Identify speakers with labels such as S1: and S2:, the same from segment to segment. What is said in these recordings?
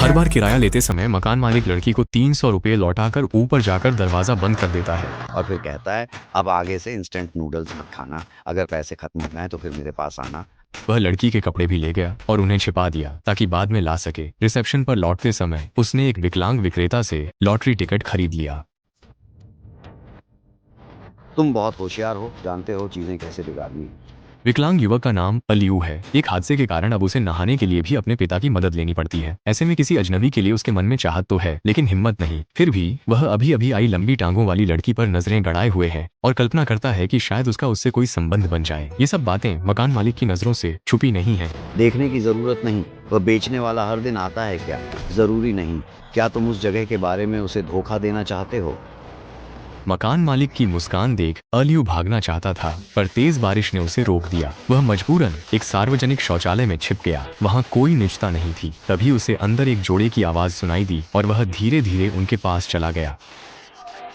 S1: हर बार किराया लेते समय मकान मालिक लड़की को 300 रुपये लौटाकर ऊपर जाकर दरवाजा बंद कर देता है
S2: और फिर कहता है अब आगे से इंस्टेंट नूडल्स मत खाना, अगर पैसे खत्म होना है तो फिर मेरे पास आना।
S1: वह लड़की के कपड़े भी ले गया और उन्हें छिपा दिया ताकि बाद में ला सके। रिसेप्शन पर लौटते समय उसने एक विकलांग विक्रेता से लॉटरी टिकट खरीद लिया।
S2: तुम बहुत होशियार हो, जानते हो चीजें कैसे बिगाड़नी है।
S1: विकलांग युवक का नाम अलियू है। एक हादसे के कारण अब उसे नहाने के लिए भी अपने पिता की मदद लेनी पड़ती है। ऐसे में किसी अजनबी के लिए उसके मन में चाहत तो है लेकिन हिम्मत नहीं। फिर भी वह अभी अभी आई लंबी टांगों वाली लड़की पर नजरें गड़ाए हुए है और कल्पना करता है कि शायद उसका उससे कोई संबंध बन जाए। ये सब बातें मकान मालिक की नजरों से छुपी नहीं है।
S2: देखने की जरूरत नहीं, वह बेचने वाला हर दिन आता है क्या? जरूरी नहीं। क्या तुम उस जगह के बारे में उसे धोखा देना चाहते हो?
S1: मकान मालिक की मुस्कान देख अलियू भागना चाहता था पर तेज बारिश ने उसे रोक दिया। वह मजबूरन एक सार्वजनिक शौचालय में छिप गया। वहाँ कोई निजता नहीं थी। तभी उसे अंदर एक जोड़े की आवाज सुनाई दी और वह धीरे धीरे उनके पास चला गया।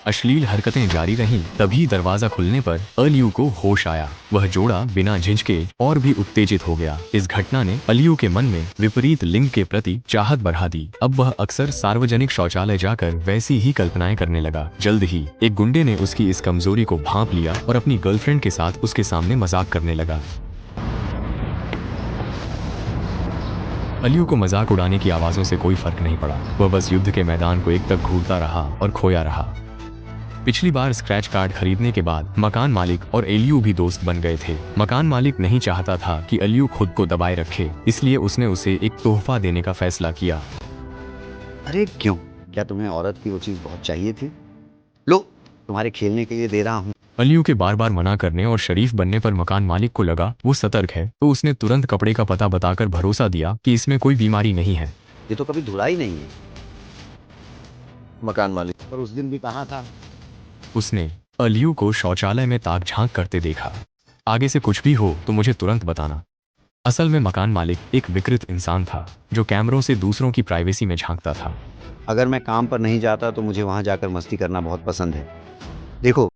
S1: अश्लील हरकतें जारी रहीं। तभी दरवाजा खुलने पर अलियू को होश आया। वह जोड़ा बिना झिझके और भी उत्तेजित हो गया। इस घटना ने अलियू के मन में विपरीत लिंग के प्रति चाहत बढ़ा दी। अब वह अक्सर सार्वजनिक शौचालय जाकर वैसी ही कल्पनाएं करने लगा। जल्द ही एक गुंडे ने उसकी इस कमजोरी को भांप लिया और अपनी गर्लफ्रेंड के साथ उसके सामने मजाक करने लगा। अलियू को मजाक उड़ाने की आवाजों से कोई फर्क नहीं पड़ा। वह बस युद्ध के मैदान को एक तक घूरता रहा और खोया रहा। पिछली बार स्क्रैच कार्ड खरीदने के बाद मकान मालिक और एलियू भी दोस्त बन गए थे। मकान मालिक नहीं चाहता था कि एलियू खुद को दबाए रखे, इसलिए उसने उसे एक तोहफा देने का फैसला किया।
S2: अरे क्यों? क्या तुम्हें औरत की वो चीज बहुत चाहिए थी? लो, तुम्हारे खेलने के लिए दे रहा हूँ।
S1: एलियू के बार बार मना करने और शरीफ बनने पर मकान मालिक को लगा वो सतर्क है, तो उसने तुरंत कपड़े का पता बताकर भरोसा दिया कि इसमें कोई बीमारी नहीं है।
S2: ये तो कभी धुला ही नहीं है।
S3: मकान मालिक,
S2: पर उस दिन भी कहाँ था?
S1: उसने एलियू को शौचालय में ताक झांक करते देखा। आगे से कुछ भी हो तो मुझे तुरंत बताना। असल में मकान मालिक एक विकृत इंसान था जो कैमरों से दूसरों की प्राइवेसी में झांकता था।
S2: अगर मैं काम पर नहीं जाता तो मुझे वहां जाकर मस्ती करना बहुत पसंद है। देखो,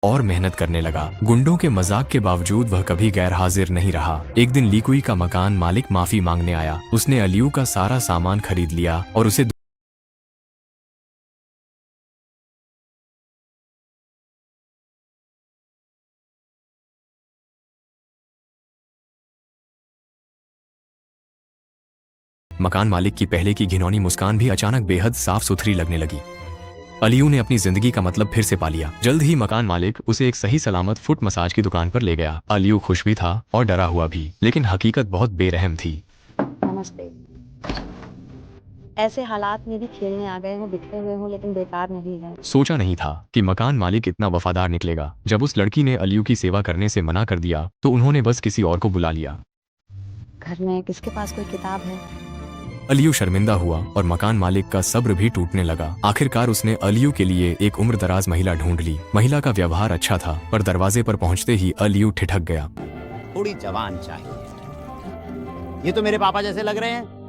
S1: और मेहनत करने लगा। गुंडों के मजाक के बावजूद वह कभी गैर हाजिर नहीं रहा। एक दिन लीकुई का मकान मालिक माफी मांगने आया। उसने अलियू का सारा सामान खरीद लिया और उसे मकान मालिक की पहले की घिनौनी मुस्कान भी अचानक बेहद साफ सुथरी लगने लगी। अलियू ने अपनी जिंदगी का मतलब फिर से पा लिया। जल्द ही मकान मालिक उसे एक सही सलामत फुट मसाज की दुकान पर ले गया। अलियू खुश भी था और डरा हुआ भी, लेकिन हकीकत बहुत बेरहम थी।
S4: नमस्ते।
S3: ऐसे हालात में भी खेलने आ गए हो, बिखरे हुए हो, लेकिन बेकार नहीं है।
S1: सोचा नहीं था कि मकान मालिक इतना वफादार निकलेगा। जब उस लड़की ने अलियू की सेवा करने से मना कर दिया तो उन्होंने बस किसी और को बुला लिया।
S3: घर में किसके पास कोई किताब है?
S1: अलियू शर्मिंदा हुआ और मकान मालिक का सब्र भी टूटने लगा। आखिरकार उसने अलियू के लिए एक उम्रदराज महिला ढूंढ ली। महिला का व्यवहार अच्छा था, पर दरवाजे पर पहुंचते ही अलियू ठिठक गया।
S4: थोड़ी जवान चाहिए। ये तो मेरे पापा जैसे लग रहे हैं।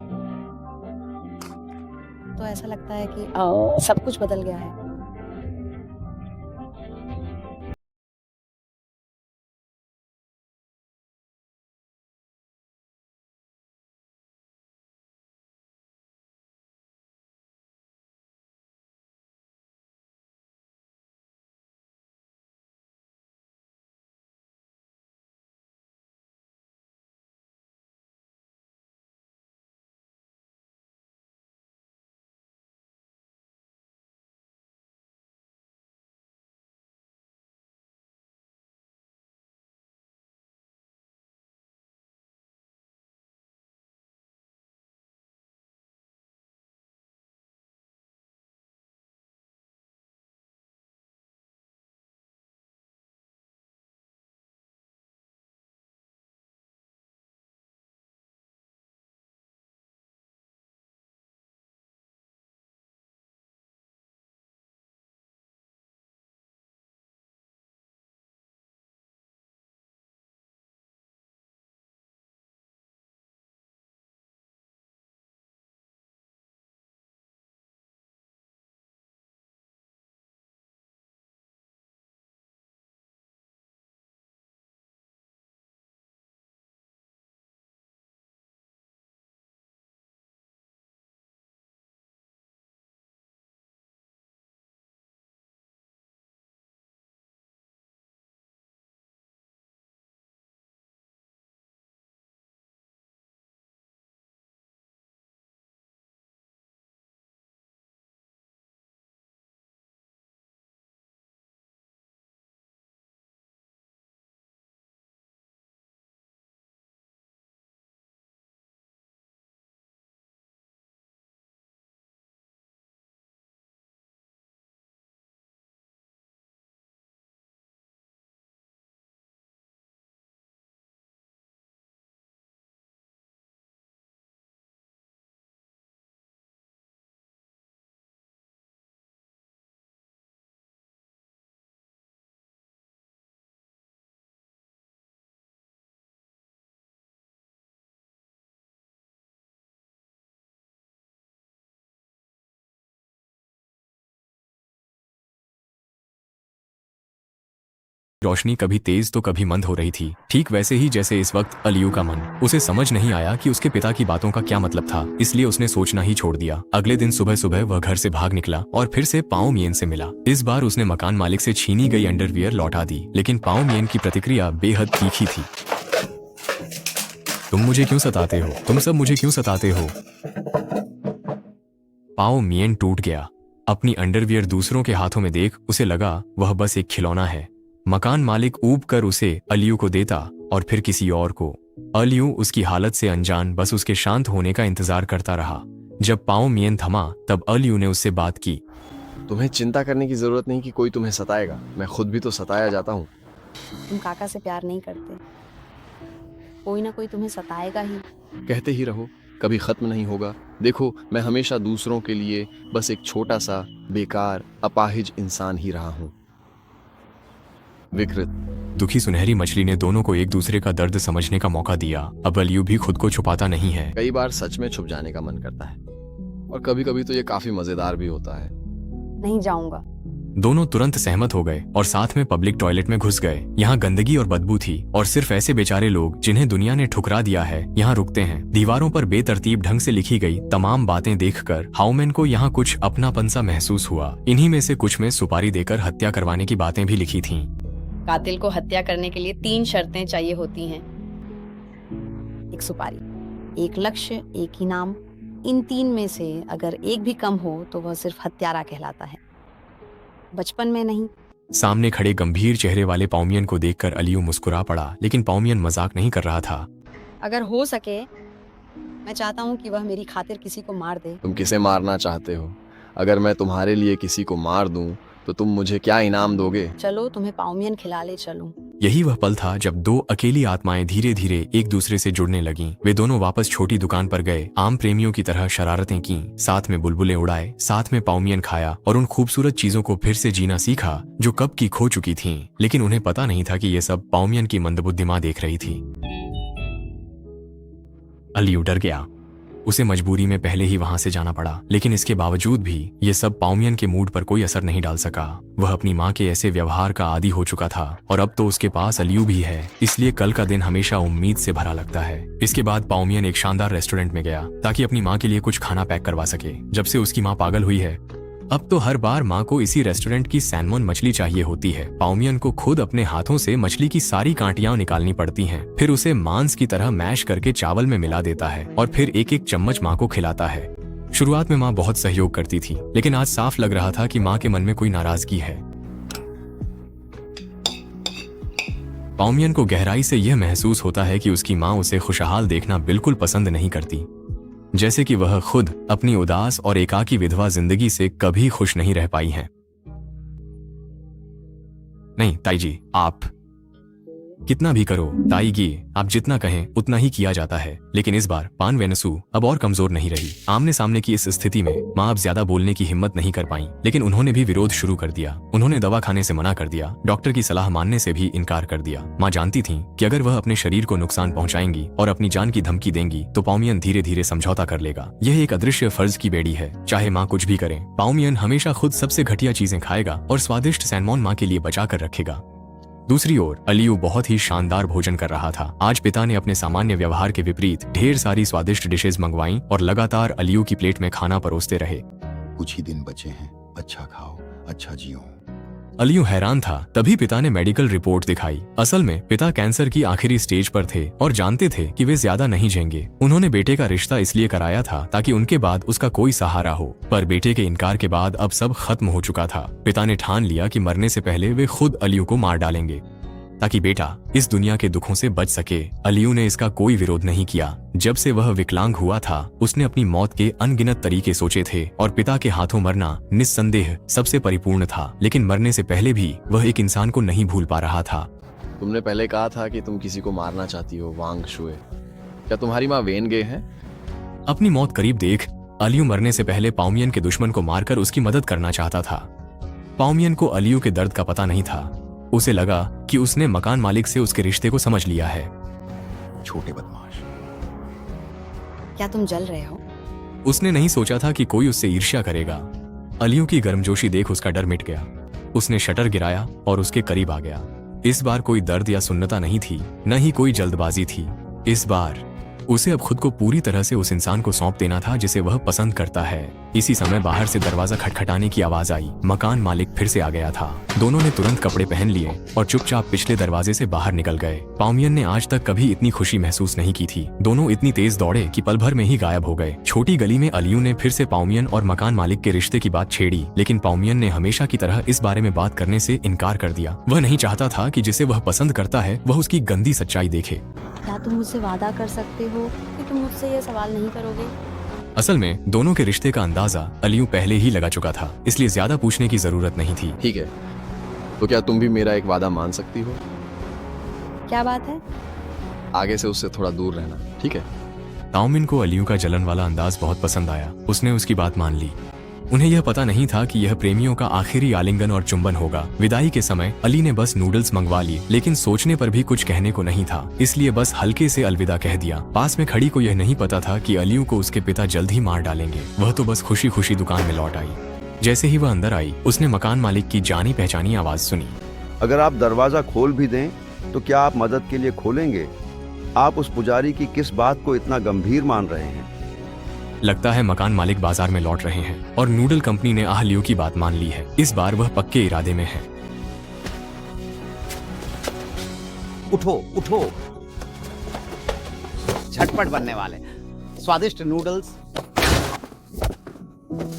S3: तो ऐसा लगता है कि सब कुछ बदल गया है।
S1: रोशनी कभी तेज तो कभी मंद हो रही थी, ठीक वैसे ही जैसे इस वक्त अलियू का मन। उसे समझ नहीं आया कि उसके पिता की बातों का क्या मतलब था, इसलिए उसने सोचना ही छोड़ दिया। अगले दिन सुबह सुबह वह घर से भाग निकला और फिर से पाओ मियन से मिला। इस बार उसने मकान मालिक से छीनी गई अंडरवियर लौटा दी, लेकिन पाओ मियन की प्रतिक्रिया बेहद तीखी थी। तुम मुझे क्यों सताते हो? तुम सब मुझे क्यों सताते हो? पाओ मियन टूट गया। अपनी अंडरवियर दूसरों के हाथों में देख उसे लगा वह बस एक खिलौना है। मकान मालिक ऊब कर उसे अलियू को देता और फिर किसी और को। अलियू उसकी हालत से अनजान बस उसके शांत होने का इंतजार करता रहा। जब पाओ मियन थमा तब अलियू ने उससे बात की।
S5: तुम्हें चिंता करने की जरूरत नहीं कि कोई तुम्हें सताएगा। मैं खुद भी तो सताया जाता हूँ।
S3: तुम काका से प्यार नहीं करते, कोई ना कोई तुम्हें सताएगा ही।
S5: कहते ही रहो, कभी खत्म नहीं होगा। देखो, मैं हमेशा दूसरों के लिए बस एक छोटा सा बेकार अपाहिज इंसान ही रहा हूँ। विकृत।
S1: दुखी सुनहरी मछली ने दोनों को एक दूसरे का दर्द समझने का मौका दिया। अब अलियू भी खुद को छुपाता नहीं है।
S5: कई बार सच में छुप जाने का मन करता है और कभी कभी तो ये काफी मजेदार भी होता है।
S3: नहीं जाऊंगा।
S1: दोनों तुरंत सहमत हो गए और साथ में पब्लिक टॉयलेट में घुस गए। यहाँ गंदगी और बदबू थी और सिर्फ ऐसे बेचारे लोग जिन्हें दुनिया ने ठुकरा दिया है यहाँ रुकते हैं। दीवारों पर बेतरतीब ढंग से लिखी गई तमाम बातें देखकर हाउमैन को यहाँ कुछ अपनापन सा महसूस हुआ। इन्हीं में से कुछ में सुपारी देकर हत्या करवाने की बातें भी लिखी थीं।
S3: कातिल को हत्या करने के लिए 3 शर्तें चाहिए होती हैं। एक सुपारी, एक लक्ष्य, एक इनाम। इन 3 में से अगर एक भी कम हो तो वह सिर्फ हत्यारा कहलाता है। बचपन में नहीं।
S1: सामने खड़े गंभीर चेहरे वाले पाओमियन को देखकर अलियू मुस्कुरा पड़ा, लेकिन पाओमियन मजाक नहीं कर रहा था।
S3: अगर हो सके मैं चाहता हूँ कि वह मेरी खातिर किसी को मार दे।
S5: तुम किसे मारना चाहते हो? अगर मैं तुम्हारे लिए किसी को मार दूं तो तुम मुझे क्या इनाम दोगे?
S3: चलो तुम्हें पाउमियन खिला ले चलूं।
S1: यही वह पल था जब दो अकेली आत्माएं धीरे धीरे एक दूसरे से जुड़ने लगीं। वे दोनों वापस छोटी दुकान पर गए, आम प्रेमियों की तरह शरारतें की, साथ में बुलबुलें उड़ाए, साथ में पाउमियन खाया और उन खूबसूरत चीजों को फिर से जीना सीखा जो कब की खो चुकी थीं। लेकिन उन्हें पता नहीं था कि ये सब पाउमियन की मंदबुद्धि मां देख रही थी। अलियू डर गया। उसे मजबूरी में पहले ही वहां से जाना पड़ा, लेकिन इसके बावजूद भी ये सब पाउमियन के मूड पर कोई असर नहीं डाल सका। वह अपनी माँ के ऐसे व्यवहार का आदी हो चुका था और अब तो उसके पास अलियू भी है, इसलिए कल का दिन हमेशा उम्मीद से भरा लगता है। इसके बाद पाउमियन एक शानदार रेस्टोरेंट में गया ताकि अपनी माँ के लिए कुछ खाना पैक करवा सके। जब से उसकी माँ पागल हुई है, अब तो हर बार माँ को इसी रेस्टोरेंट की सैल्मन मछली चाहिए होती है। पाउमियन को खुद अपने हाथों से मछली की सारी कांटियां निकालनी पड़ती हैं, फिर उसे मांस की तरह मैश करके चावल में मिला देता है और फिर एक एक चम्मच माँ को खिलाता है। शुरुआत में माँ बहुत सहयोग करती थी, लेकिन आज साफ लग रहा था कि माँ के मन में कोई नाराजगी है। पाउमियन को गहराई से यह महसूस होता है कि उसकी माँ उसे खुशहाल देखना बिल्कुल पसंद नहीं करती, जैसे कि वह खुद अपनी उदास और एकाकी विधवा जिंदगी से कभी खुश नहीं रह पाई हैं। नहीं ताईजी, आप कितना भी करो ताईगी, आप जितना कहें उतना ही किया जाता है। लेकिन इस बार पान वेनसू अब और कमजोर नहीं रही। आमने सामने की इस स्थिति में माँ अब ज्यादा बोलने की हिम्मत नहीं कर पाई, लेकिन उन्होंने भी विरोध शुरू कर दिया। उन्होंने दवा खाने से मना कर दिया, डॉक्टर की सलाह मानने से भी इनकार कर दिया। माँ जानती थी कि अगर वह अपने शरीर को नुकसान पहुंचाएंगी और अपनी जान की धमकी देंगी तो पाउमियन धीरे धीरे समझौता कर लेगा। यह एक अदृश्य फर्ज की बेड़ी है। चाहे माँ कुछ भी करे, पाउमियन हमेशा खुद सबसे घटिया चीजें खाएगा और स्वादिष्ट सैलमन माँ के लिए बचा कर रखेगा। दूसरी ओर अलियू बहुत ही शानदार भोजन कर रहा था। आज पिता ने अपने सामान्य व्यवहार के विपरीत ढेर सारी स्वादिष्ट डिशेज मंगवाई और लगातार अलियू की प्लेट में खाना परोसते रहे।
S6: कुछ ही दिन बचे हैं, अच्छा खाओ, अच्छा जियो।
S1: अलियू हैरान था। तभी पिता ने मेडिकल रिपोर्ट दिखाई। असल में पिता कैंसर की आखिरी स्टेज पर थे और जानते थे कि वे ज्यादा नहीं जिएंगे। उन्होंने बेटे का रिश्ता इसलिए कराया था ताकि उनके बाद उसका कोई सहारा हो, पर बेटे के इनकार के बाद अब सब खत्म हो चुका था। पिता ने ठान लिया कि मरने से पहले वे खुद अलियू को मार डालेंगे ताकि बेटा इस दुनिया के दुखों से बच सके। अलियू ने इसका कोई विरोध नहीं किया। जब से वह विकलांग हुआ था, उसने अपनी मौत के अनगिनत तरीके सोचे थे और पिता के हाथों मरना निस्संदेह सबसे परिपूर्ण था। लेकिन मरने से पहले भी वह एक इंसान को नहीं भूल पा रहा था।
S5: तुमने पहले कहा था कि तुम किसी को मारना चाहती हो, वांग शुए। क्या तुम्हारी माँ वेन गे है?
S1: अपनी मौत करीब देख अलियू मरने से पहले पाउमियन के दुश्मन को मारकर उसकी मदद करना चाहता था। पाउमियन को अलियू के दर्द का पता नहीं था। उसे लगा कि उसने मकान मालिक से उसके रिश्ते को समझ लिया है।
S6: छोटे बदमाश।
S3: क्या तुम जल रहे हो?
S1: उसने नहीं सोचा था कि कोई उससे ईर्ष्या करेगा। अलियू की गर्मजोशी देख उसका डर मिट गया। उसने शटर गिराया और उसके करीब आ गया। इस बार कोई दर्द या सुन्नता नहीं थी, न ही कोई जल्दबाजी थी। इस बार उसे अब खुद को पूरी तरह से उस इंसान को सौंप देना था जिसे वह पसंद करता है। इसी समय बाहर से दरवाजा खटखटाने की आवाज आई। मकान मालिक फिर से आ गया था। दोनों ने तुरंत कपड़े पहन लिए और चुपचाप पिछले दरवाजे से बाहर निकल गए। पाउमियन ने आज तक कभी इतनी खुशी महसूस नहीं की थी। दोनों इतनी तेज दौड़े कि पल भर में ही गायब हो गए। छोटी गली में अलियू ने फिर से पाउमियन और मकान मालिक के रिश्ते की बात छेड़ी, लेकिन पाउमियन ने हमेशा की तरह इस बारे में बात करने से इनकार कर दिया। वह नहीं चाहता था कि जिसे वह पसंद करता है वह उसकी गंदी सच्चाई देखे।
S3: क्या तुम मुझसे वादा कर सकते हो कि तुम मुझसे ये सवाल नहीं करोगे?
S1: असल में दोनों के रिश्ते का अंदाजा अलियू पहले ही लगा चुका था, इसलिए ज्यादा पूछने की जरूरत नहीं थी।
S5: ठीक है, तो क्या तुम भी मेरा एक वादा मान सकती हो?
S3: क्या बात है?
S5: आगे से उससे थोड़ा दूर रहना, ठीक है?
S1: ताउमिन को अलियू का जलन वाला अंदाज बहुत पसंद आया। उसने उसकी बात मान ली। उन्हें यह पता नहीं था कि यह प्रेमियों का आखिरी आलिंगन और चुंबन होगा। विदाई के समय अली ने बस नूडल्स मंगवा लिए, लेकिन सोचने पर भी कुछ कहने को नहीं था, इसलिए बस हल्के से अलविदा कह दिया। पास में खड़ी को यह नहीं पता था कि अलियू को उसके पिता जल्द ही मार डालेंगे। वह तो बस खुशी खुशी दुकान में लौट आई। जैसे ही वह अंदर आई, उसने मकान मालिक की जानी पहचानी आवाज सुनी।
S2: अगर आप दरवाजा खोल भी दें तो क्या आप मदद के लिए खोलेंगे? आप उस पुजारी की किस बात को इतना गंभीर मान रहे हैं?
S1: लगता है मकान मालिक बाजार में लौट रहे हैं और नूडल कंपनी ने अलियू की बात मान ली है। इस बार वह पक्के इरादे में है।
S4: उठो उठो, झटपट बनने वाले स्वादिष्ट नूडल्स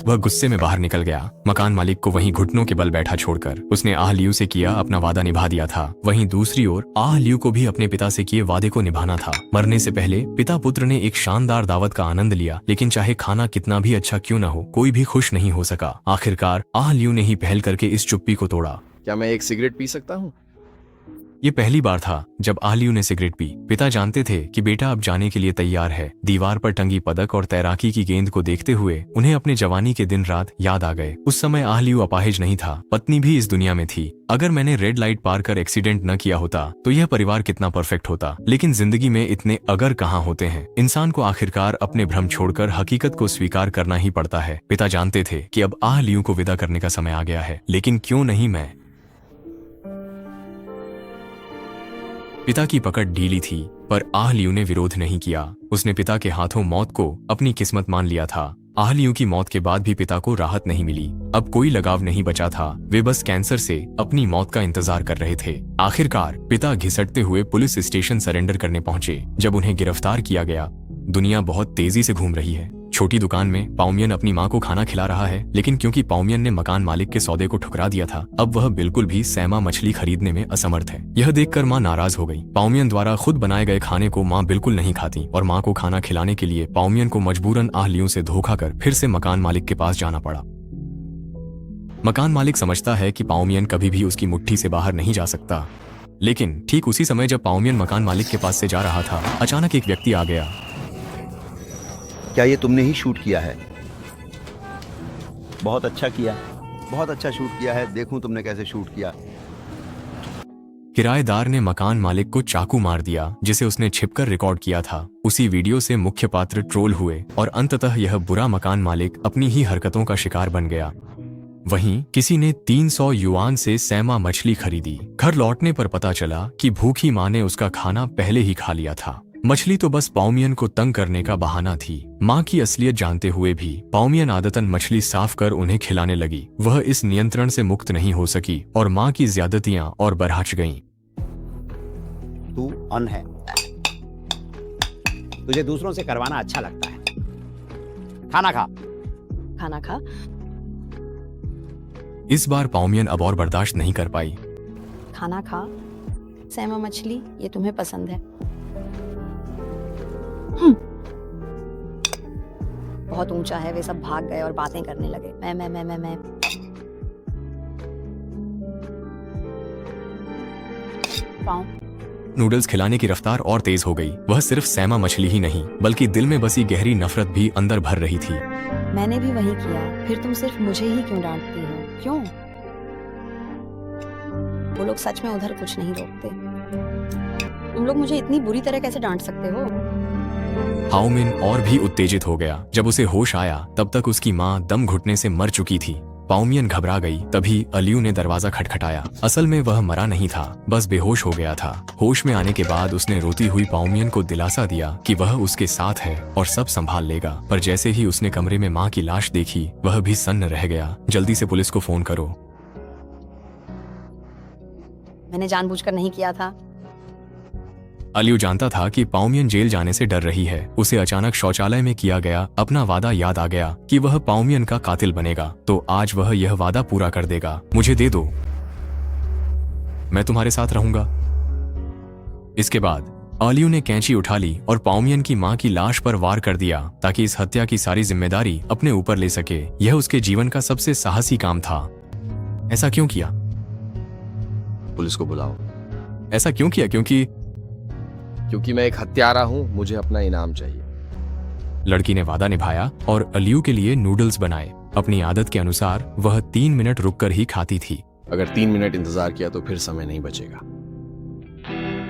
S1: वह गुस्से में बाहर निकल गया। मकान मालिक को वहीं घुटनों के बल बैठा छोड़कर उसने आह लियू से किया अपना वादा निभा दिया था। वहीं दूसरी ओर आह लियू को भी अपने पिता से किए वादे को निभाना था। मरने से पहले पिता पुत्र ने एक शानदार दावत का आनंद लिया, लेकिन चाहे खाना कितना भी अच्छा क्यों न हो, कोई भी खुश नहीं हो सका। आखिरकार आह लियू ने ही पहल करके इस चुप्पी को तोड़ा।
S5: क्या मैं एक सिगरेट पी सकता हूँ?
S1: ये पहली बार था जब आह लियू ने सिगरेट पी। पिता जानते थे कि बेटा अब जाने के लिए तैयार है। दीवार पर टंगी पदक और तैराकी की गेंद को देखते हुए उन्हें अपने जवानी के दिन रात याद आ गए। उस समय आह लियू अपाहिज नहीं था, पत्नी भी इस दुनिया में थी। अगर मैंने रेड लाइट पार कर एक्सीडेंट न किया होता तो यह परिवार कितना परफेक्ट होता। लेकिन जिंदगी में इतने अगर कहाँ होते हैं। इंसान को आखिरकार अपने भ्रम छोड़कर हकीकत को स्वीकार करना ही पड़ता है। पिता जानते थे कि अब आह लियू को विदा करने का समय आ गया है, लेकिन क्यों नहीं मैं? पिता की पकड़ ढीली थी, पर आह लियू ने विरोध नहीं किया। उसने पिता के हाथों मौत को अपनी किस्मत मान लिया था। आह लियू की मौत के बाद भी पिता को राहत नहीं मिली। अब कोई लगाव नहीं बचा था। वे बस कैंसर से अपनी मौत का इंतजार कर रहे थे। आखिरकार पिता घिसटते हुए पुलिस स्टेशन सरेंडर करने पहुंचे। जब उन्हें गिरफ्तार किया गया, दुनिया बहुत तेजी से घूम रही है। छोटी दुकान में पाउमियन अपनी मां को खाना खिला रहा है, लेकिन क्योंकि पाउमियन ने मकान मालिक के सौदे को ठुकरा दिया था, अब वह बिल्कुल भी सैमा मछली खरीदने में असमर्थ है। यह देखकर मां नाराज हो गई। पाउमियन द्वारा खुद बनाए गए खाने को मां बिल्कुल नहीं खाती और मां को खाना खिलाने के लिए पाउमियन को मजबूरन आह लियू से धोखा कर फिर से मकान मालिक के पास जाना पड़ा। मकान मालिक समझता है कि पाउमियन कभी भी उसकी मुट्ठी से बाहर नहीं जा सकता। लेकिन ठीक उसी समय जब पाउमियन मकान मालिक के पास से जा रहा था, अचानक एक व्यक्ति आ गया।
S2: क्या ये तुमने ही शूट किया है? बहुत अच्छा किया, बहुत अच्छा शूट किया है। देखूं तुमने कैसे शूट किया।
S1: किराएदार ने मकान मालिक को चाकू मार दिया, जिसे उसने छिपकर रिकॉर्ड किया था। उसी वीडियो से मुख्य पात्र ट्रोल हुए और अंततः यह बुरा मकान मालिक अपनी ही हरकतों का शिकार बन गया। वहीं किसी ने 300 युआन से सैमा मछली खरीदी। घर लौटने पर पता चला कि भूखी मां ने उसका खाना पहले ही खा लिया था। मछली तो बस पाउमियन को तंग करने का बहाना थी। मां की असलियत जानते हुए भी पाउमियन आदतन मछली साफ कर उन्हें खिलाने लगी। वह इस नियंत्रण से मुक्त नहीं हो सकी और मां की ज्यादतियां और बढ़ाच गईं।
S4: तू अन है, तुझे दूसरों से करवाना अच्छा लगता है। खाना खा।
S3: खाना खा।
S1: इस बार पाउमियन अब और बर्दाश्त नहीं कर पाई।
S3: खाना खा। सैमा मछली, ये तुम्हें पसंद है। बहुत ऊंचा है। वे सब भाग गए और बातें करने लगे। मैं पाऊं।
S1: नूडल्स खिलाने की रफ्तार और तेज हो गई। वह सिर्फ सैमा मछली ही नहीं, बल्कि दिल में बसी गहरी नफरत भी अंदर भर रही थी।
S3: मैंने भी वही किया। फिर तुम सिर्फ मुझे ही क्यों डांटती हो? क्यों? वो लोग सच में उधर कुछ नहीं रोकते। तुम लोग मुझे इतनी बुरी तरह कैसे डांट सकते हो?
S1: हाओमिन और भी उत्तेजित हो गया। जब उसे होश आया, तब तक उसकी मां दम घुटने से मर चुकी थी। पाउमियन घबरा गई। तभी अलियू ने दरवाजा खटखटाया। असल में वह मरा नहीं था, बस बेहोश हो गया था। होश में आने के बाद उसने रोती हुई पाउमियन को दिलासा दिया कि वह उसके साथ है और सब संभाल लेगा। पर जैसे ही उसने कमरे में मां की लाश देखी, वह भी सन्न रह गया। जल्दी से पुलिस को फोन करो।
S3: मैंने जानबूझकर नहीं किया था।
S1: अलियू जानता था कि पाउमियन जेल जाने से डर रही है। उसे अचानक शौचालय में किया गया अपना वादा याद आ गया कि वह पाउमियन का कातिल बनेगा। तो आज वह यह वादा पूरा कर देगा। मुझे दे दो, मैं तुम्हारे साथ रहूंगा। इसके बाद अलियू ने कैंची उठा ली और पाउमियन की मां की लाश पर वार कर दिया, ताकि इस हत्या की सारी जिम्मेदारी अपने ऊपर ले सके। यह उसके जीवन का सबसे साहसी काम था। ऐसा क्यों किया?
S5: पुलिस को बुलाओ।
S1: ऐसा क्यों किया?
S5: क्योंकि मैं एक हत्यारा हूं, मुझे अपना इनाम चाहिए।
S1: लड़की ने वादा निभाया और अलियू के लिए नूडल्स बनाए। अपनी आदत के अनुसार वह 3 मिनट रुककर ही खाती थी।
S5: अगर 3 मिनट इंतजार किया तो फिर समय नहीं बचेगा।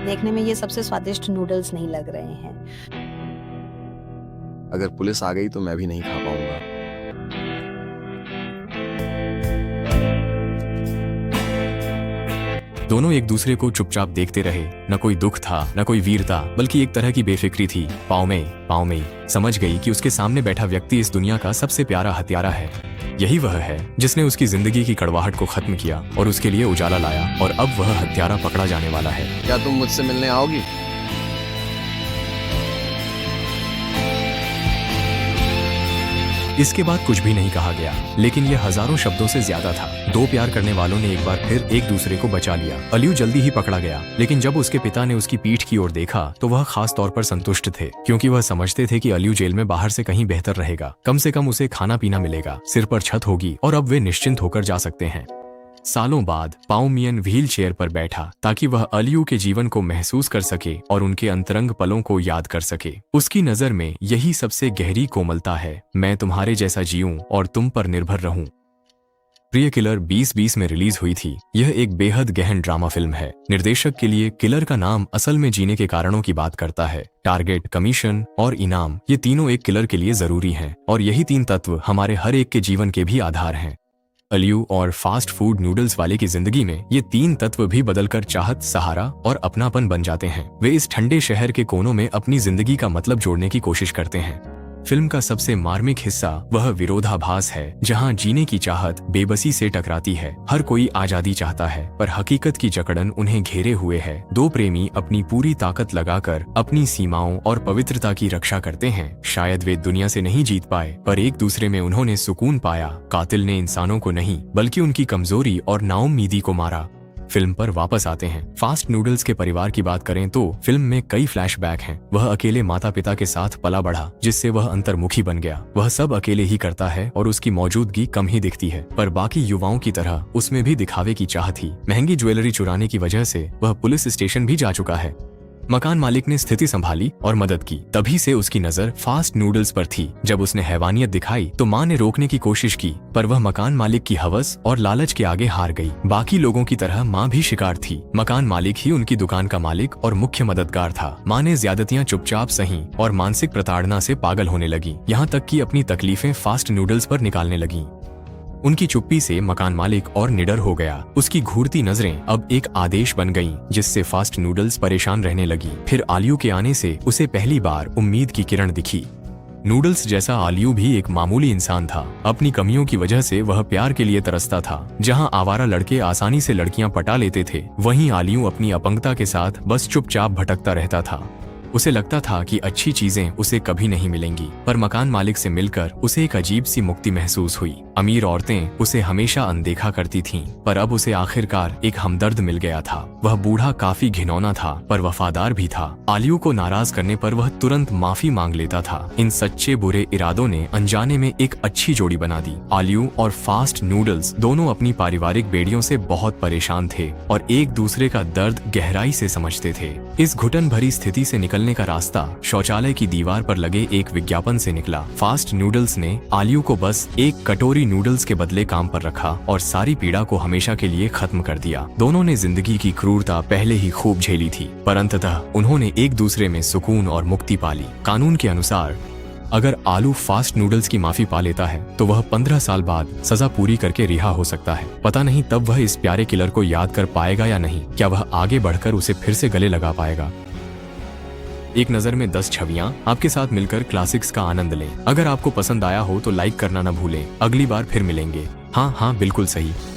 S3: देखने में ये सबसे स्वादिष्ट नूडल्स नहीं लग रहे हैं।
S5: अगर पुलिस आ गई तो मैं भी नहीं खा पाऊंगा।
S1: दोनों एक दूसरे को चुपचाप देखते रहे। न कोई दुख था, न कोई वीरता, बल्कि एक तरह की बेफिक्री थी। पाओमे समझ गई कि उसके सामने बैठा व्यक्ति इस दुनिया का सबसे प्यारा हत्यारा है। यही वह है जिसने उसकी जिंदगी की कड़वाहट को खत्म किया और उसके लिए उजाला लाया। और अब वह हत्यारा पकड़ा जाने वाला है।
S5: क्या तुम मुझसे मिलने आओगी?
S1: इसके बाद कुछ भी नहीं कहा गया, लेकिन यह हजारों शब्दों से ज्यादा था। दो प्यार करने वालों ने एक बार फिर एक दूसरे को बचा लिया। अलियू जल्दी ही पकड़ा गया, लेकिन जब उसके पिता ने उसकी पीठ की ओर देखा तो वह खास तौर पर संतुष्ट थे, क्योंकि वह समझते थे कि अलियू जेल में बाहर से कहीं बेहतर रहेगा। कम से कम उसे खाना पीना मिलेगा, सिर पर छत होगी और अब वे निश्चिंत होकर जा सकते हैं। सालों बाद पाओमियन व्हील चेयर पर बैठा ताकि वह अलियू के जीवन को महसूस कर सके और उनके अंतरंग पलों को याद कर सके। उसकी नजर में यही सबसे गहरी कोमलता है, मैं तुम्हारे जैसा जीऊं और तुम पर निर्भर रहूं। प्रिय किलर 2020 में रिलीज हुई थी। यह एक बेहद गहन ड्रामा फिल्म है। निर्देशक के लिए किलर का नाम असल में जीने के कारणों की बात करता है। टारगेट, कमीशन और इनाम, ये तीनों एक किलर के लिए जरूरी हैं, और यही तीन तत्व हमारे हर एक के जीवन के भी आधार हैं। अलियू और फास्ट फूड नूडल्स वाले की जिंदगी में ये तीन तत्व भी बदलकर चाहत, सहारा और अपनापन बन जाते हैं। वे इस ठंडे शहर के कोनों में अपनी जिंदगी का मतलब जोड़ने की कोशिश करते हैं। फिल्म का सबसे मार्मिक हिस्सा वह विरोधाभास है, जहां जीने की चाहत बेबसी से टकराती है। हर कोई आजादी चाहता है, पर हकीकत की जकड़न उन्हें घेरे हुए है। दो प्रेमी अपनी पूरी ताकत लगाकर अपनी सीमाओं और पवित्रता की रक्षा करते हैं। शायद वे दुनिया से नहीं जीत पाए, पर एक दूसरे में उन्होंने सुकून पाया। कातिल ने इंसानों को नहीं, बल्कि उनकी कमजोरी और नाउम्मीदी को मारा। फिल्म पर वापस आते हैं। फास्ट नूडल्स के परिवार की बात करें तो फिल्म में कई फ्लैशबैक हैं। वह अकेले माता पिता के साथ पला बढ़ा, जिससे वह अंतर्मुखी बन गया। वह सब अकेले ही करता है और उसकी मौजूदगी कम ही दिखती है, पर बाकी युवाओं की तरह उसमें भी दिखावे की चाह थी। महंगी ज्वेलरी चुराने की वजह से वह पुलिस स्टेशन भी जा चुका है। मकान मालिक ने स्थिति संभाली और मदद की। तभी से उसकी नजर फास्ट नूडल्स पर थी। जब उसने हैवानियत दिखाई तो माँ ने रोकने की कोशिश की, पर वह मकान मालिक की हवस और लालच के आगे हार गई। बाकी लोगों की तरह माँ भी शिकार थी। मकान मालिक ही उनकी दुकान का मालिक और मुख्य मददगार था। माँ ने ज्यादतियां चुपचाप सही और मानसिक प्रताड़ना से पागल होने लगी, यहाँ तक कि अपनी तकलीफें फास्ट नूडल्स पर निकालने लगी। उनकी चुप्पी से मकान मालिक और निडर हो गया। उसकी घूरती नजरें अब एक आदेश बन गईं, जिससे फास्ट नूडल्स परेशान रहने लगी। फिर आलियू के आने से उसे पहली बार उम्मीद की किरण दिखी। नूडल्स जैसा आलियू भी एक मामूली इंसान था। अपनी कमियों की वजह से वह प्यार के लिए तरसता था। जहां आवारा लड़के आसानी से लड़कियां पटा लेते थे, वहीं आलियू अपनी अपंगता के साथ बस चुपचाप भटकता रहता था। उसे लगता था कि अच्छी चीजें उसे कभी नहीं मिलेंगी, पर मकान मालिक से मिलकर उसे एक अजीब सी मुक्ति महसूस हुई। अमीर औरतें उसे हमेशा अनदेखा करती थीं, पर अब उसे आखिरकार एक हमदर्द मिल गया था। वह बूढ़ा काफी घिनौना था, पर वफादार भी था। आलियू को नाराज करने पर वह तुरंत माफी मांग लेता था। इन सच्चे बुरे इरादों ने अनजाने में एक अच्छी जोड़ी बना दी। आलियू और फास्ट नूडल्स दोनों अपनी पारिवारिक बेड़ियों से बहुत परेशान थे और एक दूसरे का दर्द गहराई से समझते थे। इस घुटन भरी स्थिति से निकलने का रास्ता शौचालय की दीवार पर लगे एक विज्ञापन से निकला। फास्ट नूडल्स ने आलियू को बस एक कटोरी नूडल्स के बदले काम पर रखा और सारी पीड़ा को हमेशा के लिए खत्म कर दिया। दोनों ने जिंदगी की क्रूरता पहले ही खूब झेली थी, पर अंततः उन्होंने एक दूसरे में सुकून और मुक्ति पाली। कानून के अनुसार अगर आलू फास्ट नूडल्स की माफी पा लेता है तो वह 15 साल बाद सजा पूरी करके रिहा हो सकता है। पता नहीं तब वह इस प्यारे किलर को याद कर पाएगा या नहीं। क्या वह आगे बढ़कर उसे फिर से गले लगा पाएगा? एक नजर में 10 छवियां आपके साथ मिलकर क्लासिक्स का आनंद लें। अगर आपको पसंद आया हो तो लाइक करना न भूलें। अगली बार फिर मिलेंगे। हाँ, बिल्कुल सही।